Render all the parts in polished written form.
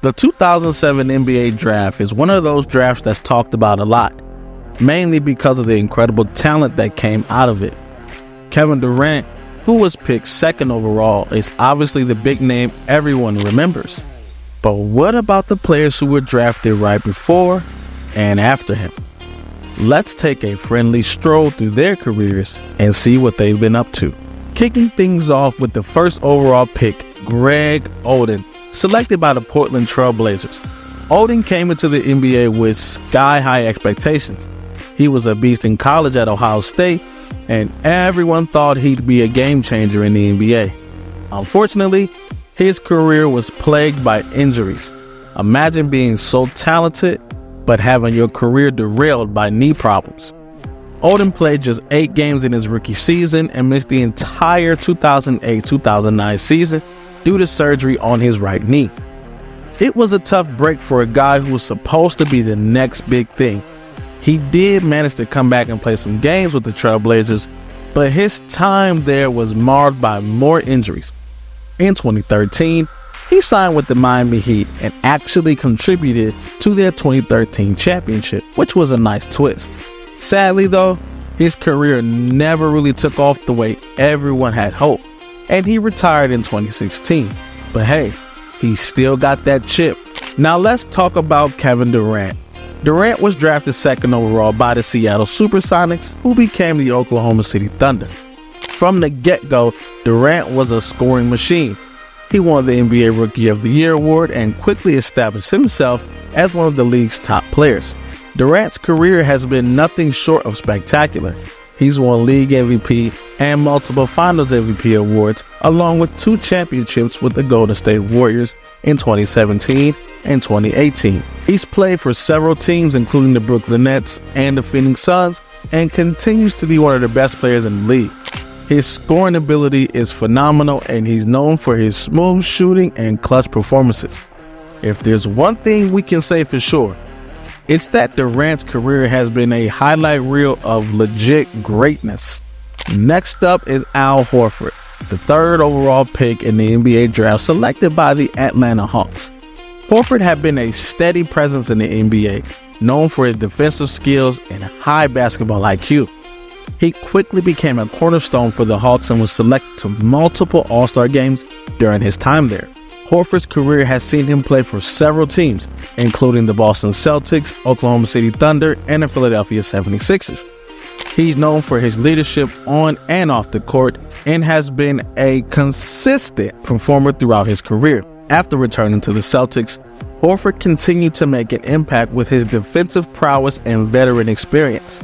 The 2007 NBA draft is one of those drafts that's talked about a lot, mainly because of the incredible talent that came out of it. Kevin Durant, who was picked second overall, is obviously the big name everyone remembers. But what about the players who were drafted right before and after him? Let's take a friendly stroll through their careers and see what they've been up to. Kicking things off with the first overall pick, Greg Oden, selected by the Portland Trail Blazers. Oden came into the NBA with sky-high expectations. He was a beast in college at Ohio State, and everyone thought he'd be a game changer in the NBA. Unfortunately, his career was plagued by injuries. Imagine being so talented, but having your career derailed by knee problems. Oden played just 8 games in his rookie season and missed the entire 2008-2009 season due to surgery on his right knee. It was a tough break for a guy who was supposed to be the next big thing. He did manage to come back and play some games with the Trailblazers, but his time there was marred by more injuries. In 2013, he signed with the Miami Heat and actually contributed to their 2013 championship, which was a nice twist. Sadly though, his career never really took off the way everyone had hoped, and he retired in 2016. But hey, he still got that chip. Now let's talk about Kevin Durant. Durant was drafted second overall by the Seattle Supersonics, who became the Oklahoma City Thunder. From the get-go, Durant was a scoring machine. He won the NBA Rookie of the Year award and quickly established himself as one of the league's top players. Durant's career has been nothing short of spectacular. He's won League MVP and multiple Finals MVP awards, along with 2 championships with the Golden State Warriors in 2017 and 2018. He's played for several teams, including the Brooklyn Nets and the Phoenix Suns, and continues to be one of the best players in the league. His scoring ability is phenomenal, and he's known for his smooth shooting and clutch performances. If there's one thing we can say for sure, it's that Durant's career has been a highlight reel of legit greatness. Next up is Al Horford, the 3rd overall pick in the NBA draft, selected by the Atlanta Hawks. Horford had been a steady presence in the NBA, known for his defensive skills and high basketball IQ. He quickly became a cornerstone for the Hawks and was selected to multiple All-Star games during his time there. Horford's career has seen him play for several teams, including the Boston Celtics, Oklahoma City Thunder, and the Philadelphia 76ers. He's known for his leadership on and off the court and has been a consistent performer throughout his career. After returning to the Celtics, Horford continued to make an impact with his defensive prowess and veteran experience.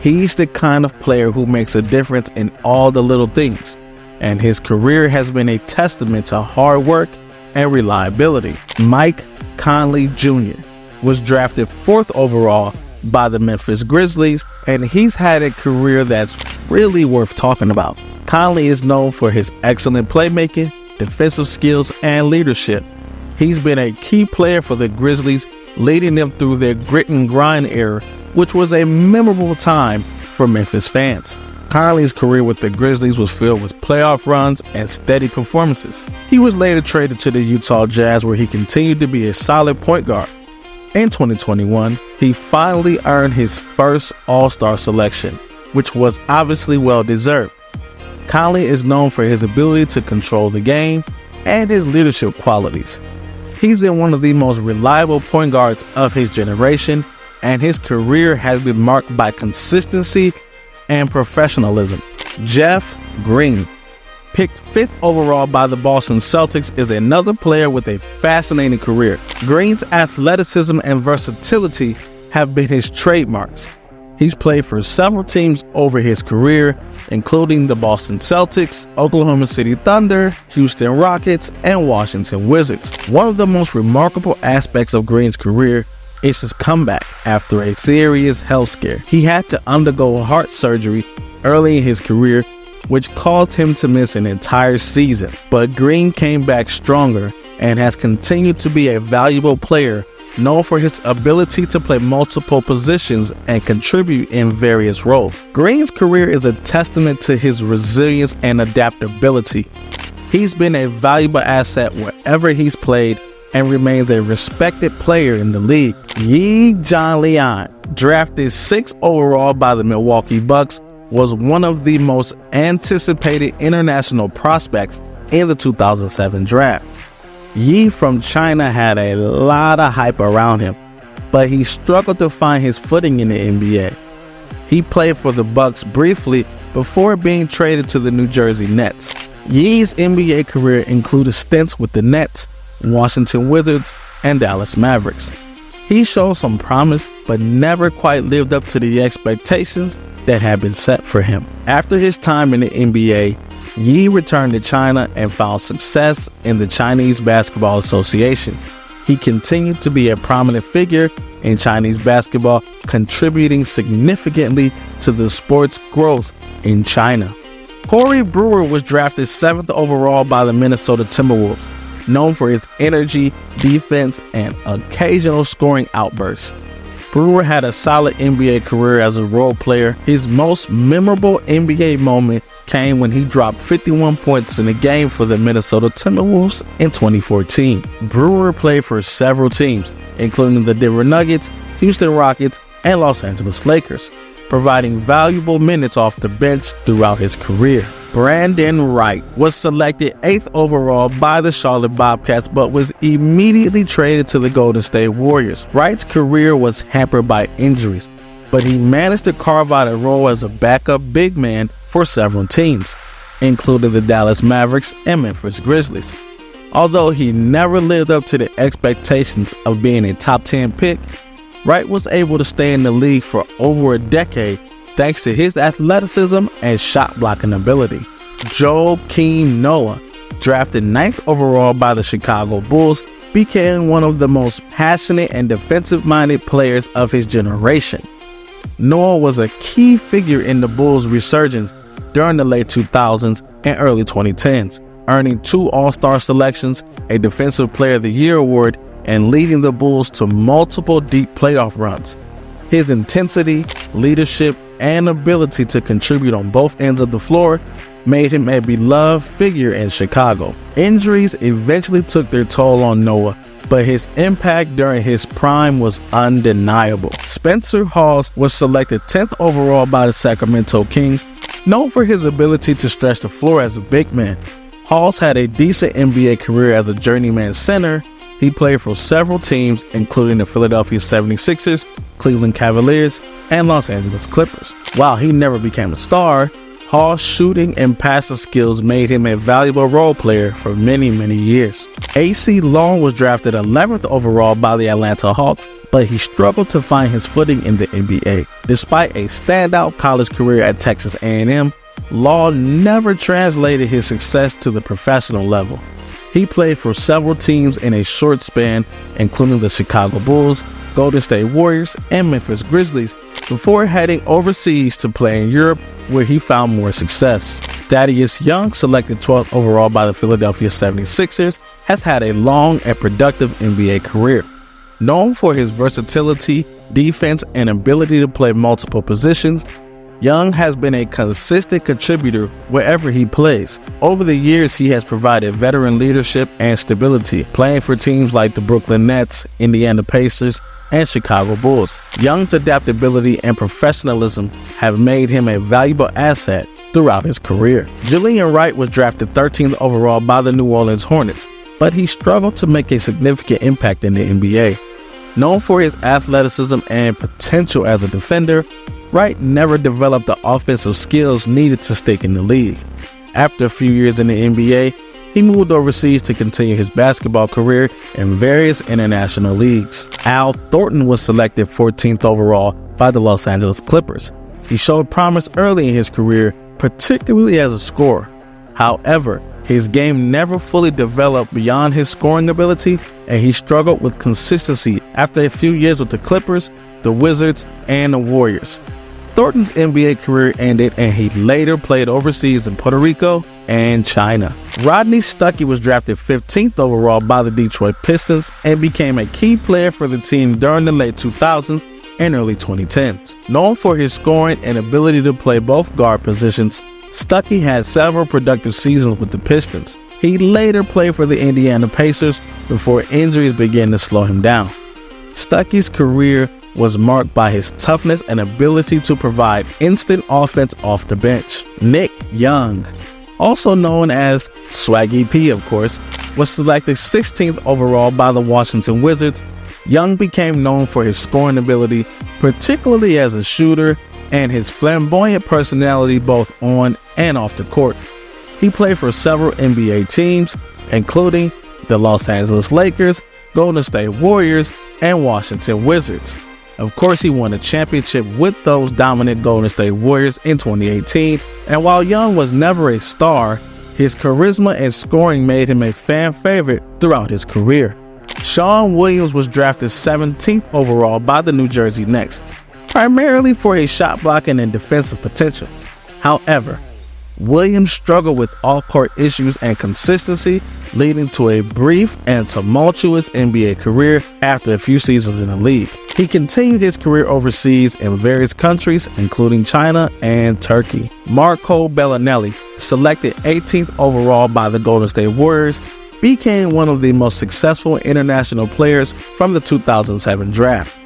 He's the kind of player who makes a difference in all the little things, and his career has been a testament to hard work and reliability. Mike Conley Jr. was drafted 4th overall by the Memphis Grizzlies, and he's had a career that's really worth talking about. Conley is known for his excellent playmaking, defensive skills, and leadership. He's been a key player for the Grizzlies, leading them through their grit and grind era, which was a memorable time for Memphis fans. Conley's career with the Grizzlies was filled with playoff runs and steady performances. He was later traded to the Utah Jazz, where he continued to be a solid point guard. In 2021, he finally earned his first All-Star selection, which was obviously well-deserved. Conley is known for his ability to control the game and his leadership qualities. He's been one of the most reliable point guards of his generation, and his career has been marked by consistency and professionalism. Jeff Green, picked 5th overall by the Boston Celtics, is another player with a fascinating career. Green's athleticism and versatility have been his trademarks. He's played for several teams over his career, including the Boston Celtics, Oklahoma City Thunder, Houston Rockets, and Washington Wizards. One of the most remarkable aspects of Green's career is his comeback after a serious health scare. He had to undergo heart surgery early in his career, which caused him to miss an entire season. But Green came back stronger and has continued to be a valuable player, known for his ability to play multiple positions and contribute in various roles. Green's career is a testament to his resilience and adaptability. He's been a valuable asset wherever he's played, and remains a respected player in the league. Jianlian, drafted 6th overall by the Milwaukee Bucks, was one of the most anticipated international prospects in the 2007 draft. Yi from China had a lot of hype around him, but he struggled to find his footing in the NBA. He played for the Bucks briefly before being traded to the New Jersey Nets. Yi's NBA career included stints with the Nets, Washington Wizards, and Dallas Mavericks. He showed some promise, but never quite lived up to the expectations that had been set for him. After his time in the NBA, Yi returned to China and found success in the Chinese Basketball Association. He continued to be a prominent figure in Chinese basketball, contributing significantly to the sport's growth in China. Corey Brewer was drafted 7th overall by the Minnesota Timberwolves, known for his energy, defense, and occasional scoring outbursts. Brewer had a solid NBA career as a role player. His most memorable NBA moment came when he dropped 51 points in a game for the Minnesota Timberwolves in 2014. Brewer played for several teams, including the Denver Nuggets, Houston Rockets, and Los Angeles Lakers, providing valuable minutes off the bench throughout his career. Brandon Wright was selected 8th overall by the Charlotte Bobcats, but was immediately traded to the Golden State Warriors. Wright's career was hampered by injuries, but he managed to carve out a role as a backup big man for several teams, including the Dallas Mavericks and Memphis Grizzlies. Although he never lived up to the expectations of being a top 10 pick, Wright was able to stay in the league for over a decade thanks to his athleticism and shot blocking ability. Joakim Noah, drafted 9th overall by the Chicago Bulls, became one of the most passionate and defensive-minded players of his generation. Noah was a key figure in the Bulls' resurgence during the late 2000s and early 2010s, earning 2 All-Star selections, a Defensive Player of the Year award, and leading the Bulls to multiple deep playoff runs. His intensity, leadership, and ability to contribute on both ends of the floor made him a beloved figure in Chicago. Injuries eventually took their toll on Noah, but his impact during his prime was undeniable. Spencer Hawes was selected 10th overall by the Sacramento Kings, known for his ability to stretch the floor as a big man. Hawes had a decent NBA career as a journeyman center. He played for several teams, including the Philadelphia 76ers, Cleveland Cavaliers, and Los Angeles Clippers. While he never became a star, Hall's shooting and passing skills made him a valuable role player for many, many years. AC Long was drafted 11th overall by the Atlanta Hawks, but he struggled to find his footing in the NBA. Despite a standout college career at Texas A&M, Law never translated his success to the professional level. He played for several teams in a short span, including the Chicago Bulls, Golden State Warriors, and Memphis Grizzlies, before heading overseas to play in Europe, where he found more success. Thaddeus Young, selected 12th overall by the Philadelphia 76ers, has had a long and productive NBA career. Known for his versatility, defense, and ability to play multiple positions, Young has been a consistent contributor wherever he plays. Over the years, he has provided veteran leadership and stability, playing for teams like the Brooklyn Nets, Indiana Pacers, and Chicago Bulls. Young's adaptability and professionalism have made him a valuable asset throughout his career. Jianlian Wright was drafted 13th overall by the New Orleans Hornets, but he struggled to make a significant impact in the NBA. Known for his athleticism and potential as a defender, Wright never developed the offensive skills needed to stick in the league. After a few years in the NBA, he moved overseas to continue his basketball career in various international leagues. Al Thornton was selected 14th overall by the Los Angeles Clippers. He showed promise early in his career, particularly as a scorer. However, his game never fully developed beyond his scoring ability, and he struggled with consistency after a few years with the Clippers, the Wizards, and the Warriors. Thornton's NBA career ended, and he later played overseas in Puerto Rico and China. Rodney Stuckey was drafted 15th overall by the Detroit Pistons and became a key player for the team during the late 2000s and early 2010s. Known for his scoring and ability to play both guard positions, Stuckey had several productive seasons with the Pistons. He later played for the Indiana Pacers before injuries began to slow him down. Stuckey's career was marked by his toughness and ability to provide instant offense off the bench. Nick Young, also known as Swaggy P, of course, was selected 16th overall by the Washington Wizards. Young became known for his scoring ability, particularly as a shooter, and his flamboyant personality both on and off the court. He played for several NBA teams, including the Los Angeles Lakers, Golden State Warriors, and Washington Wizards. Of course, he won a championship with those dominant Golden State Warriors in 2018, and while Young was never a star, his charisma and scoring made him a fan favorite throughout his career. Sean Williams was drafted 17th overall by the New Jersey Nets, primarily for his shot blocking and defensive potential. However, Williams struggled with off-court issues and consistency, leading to a brief and tumultuous NBA career after a few seasons in the league. He continued his career overseas in various countries, including China and Turkey. Marco Bellinelli, selected 18th overall by the Golden State Warriors, became one of the most successful international players from the 2007 draft.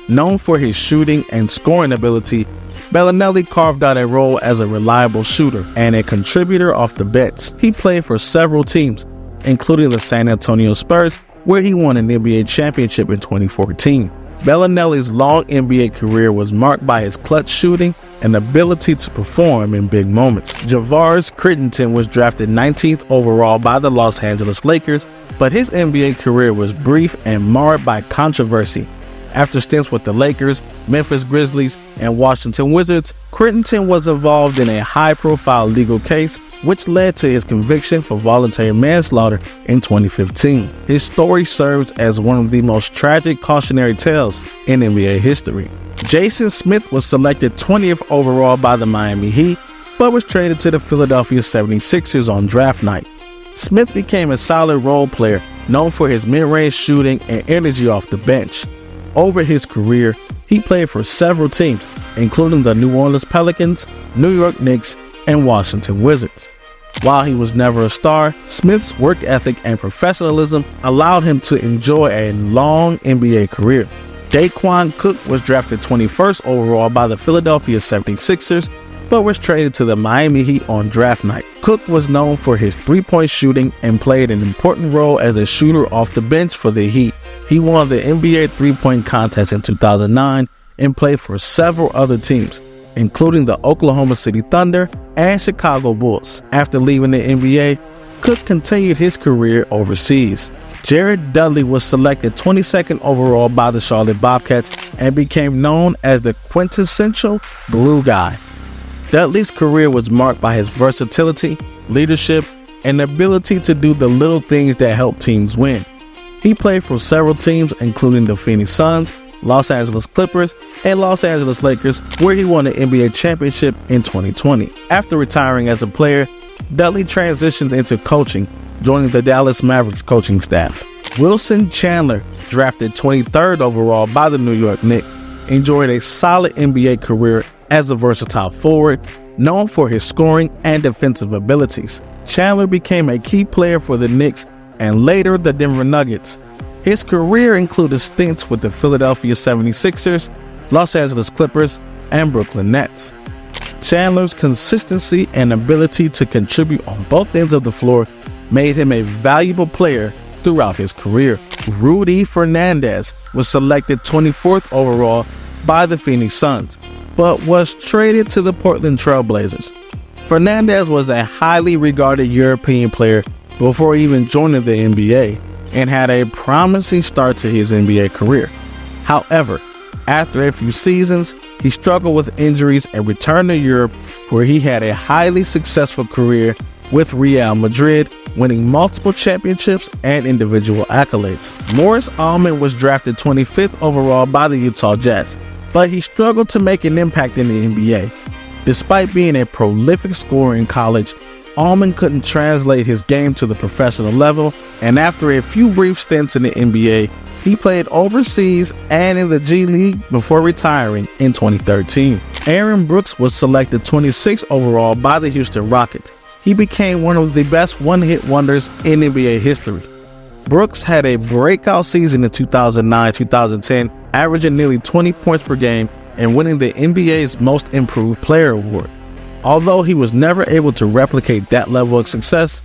Known for his shooting and scoring ability, Bellinelli carved out a role as a reliable shooter and a contributor off the bench. He played for several teams, including the San Antonio Spurs, where he won an NBA championship in 2014. Bellinelli's long NBA career was marked by his clutch shooting and ability to perform in big moments. Javars Crittenton was drafted 19th overall by the Los Angeles Lakers, but his NBA career was brief and marred by controversy. After stints with the Lakers, Memphis Grizzlies, and Washington Wizards, Crittenton was involved in a high-profile legal case, which led to his conviction for voluntary manslaughter in 2015. His story serves as one of the most tragic cautionary tales in NBA history. Jason Smith was selected 20th overall by the Miami Heat, but was traded to the Philadelphia 76ers on draft night. Smith became a solid role player, known for his mid-range shooting and energy off the bench. Over his career, he played for several teams, including the New Orleans Pelicans, New York Knicks, and Washington Wizards. While he was never a star, Smith's work ethic and professionalism allowed him to enjoy a long NBA career. Daquan Cook was drafted 21st overall by the Philadelphia 76ers, but was traded to the Miami Heat on draft night. Cook was known for his three-point shooting and played an important role as a shooter off the bench for the Heat. He won the NBA three-point contest in 2009 and played for several other teams, including the Oklahoma City Thunder and Chicago Bulls. After leaving the NBA, Cook continued his career overseas. Jared Dudley was selected 22nd overall by the Charlotte Bobcats and became known as the quintessential glue guy. Dudley's career was marked by his versatility, leadership, and ability to do the little things that help teams win. He played for several teams, including the Phoenix Suns, Los Angeles Clippers, and Los Angeles Lakers, where he won the NBA championship in 2020. After retiring as a player, Dudley transitioned into coaching, joining the Dallas Mavericks coaching staff. Wilson Chandler, drafted 23rd overall by the New York Knicks, enjoyed a solid NBA career as a versatile forward, known for his scoring and defensive abilities. Chandler became a key player for the Knicks and later the Denver Nuggets. His career included stints with the Philadelphia 76ers, Los Angeles Clippers, and Brooklyn Nets. Chandler's consistency and ability to contribute on both ends of the floor made him a valuable player throughout his career. Rudy Fernandez was selected 24th overall by the Phoenix Suns, but was traded to the Portland Trail Blazers. Fernandez was a highly regarded European player before even joining the NBA and had a promising start to his NBA career. However, after a few seasons, he struggled with injuries and returned to Europe, where he had a highly successful career with Real Madrid, winning multiple championships and individual accolades. Morris Allman was drafted 25th overall by the Utah Jazz, but he struggled to make an impact in the NBA. Despite being a prolific scorer in college, Allman couldn't translate his game to the professional level, and after a few brief stints in the NBA, He played overseas and in the G League before retiring in 2013. Aaron Brooks was selected 26th overall by the Houston Rockets. He became one of the best one-hit wonders in NBA history. Brooks had a breakout season in 2009-2010, averaging nearly 20 points per game and winning the NBA's Most Improved Player award. Although he was never able to replicate that level of success,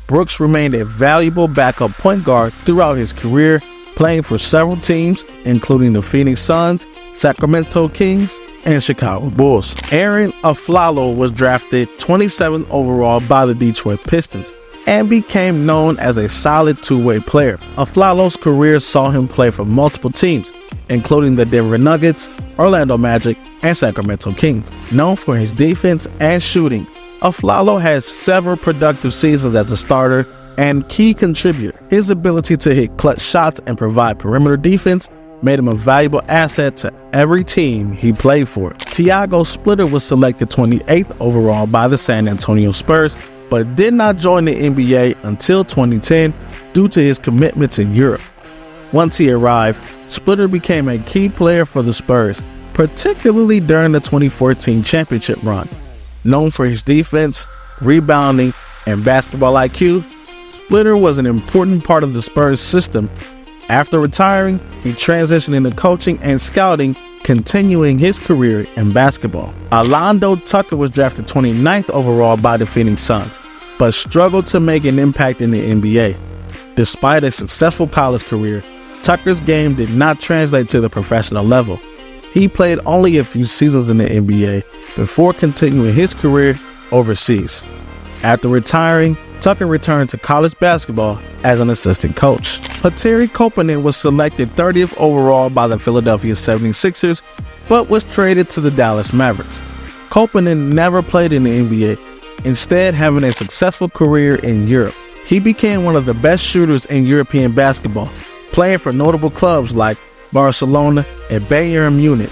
Brooks remained a valuable backup point guard throughout his career, playing for several teams, including the Phoenix Suns, Sacramento Kings, and Chicago Bulls. Aaron Aflalo was drafted 27th overall by the Detroit Pistons and became known as a solid two-way player. Aflalo's career saw him play for multiple teams, including the Denver Nuggets, Orlando Magic, and Sacramento Kings. Known for his defense and shooting, Aflalo has several productive seasons as a starter and key contributor. His ability to hit clutch shots and provide perimeter defense made him a valuable asset to every team he played for. Tiago Splitter was selected 28th overall by the San Antonio Spurs, but did not join the NBA until 2010 due to his commitments in Europe. Once he arrived, Splitter became a key player for the Spurs, particularly during the 2014 championship run. Known for his defense, rebounding, and basketball IQ, Splitter was an important part of the Spurs system. After retiring, he transitioned into coaching and scouting, continuing his career in basketball. Alonzo Tucker was drafted 29th overall by the Phoenix Suns, but struggled to make an impact in the NBA. Despite a successful college career, Tucker's game did not translate to the professional level. He played only a few seasons in the NBA before continuing his career overseas. After retiring, Tucker returned to college basketball as an assistant coach. Petteri Koponen was selected 30th overall by the Philadelphia 76ers, but was traded to the Dallas Mavericks. Koponen never played in the NBA, instead having a successful career in Europe. He became one of the best shooters in European basketball, playing for notable clubs like Barcelona and Bayern Munich.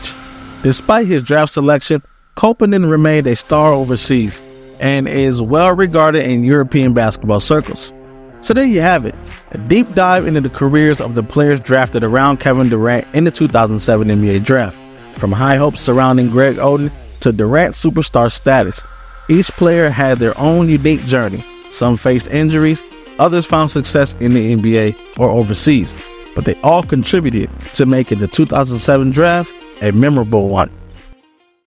Despite his draft selection, Koponen remained a star overseas and is well regarded in European basketball circles. So there you have it, a deep dive into the careers of the players drafted around Kevin Durant in the 2007 NBA draft. From high hopes surrounding Greg Oden to Durant superstar status, each player had their own unique journey. Some faced injuries, others found success in the NBA or overseas, but they all contributed to making the 2007 draft a memorable one.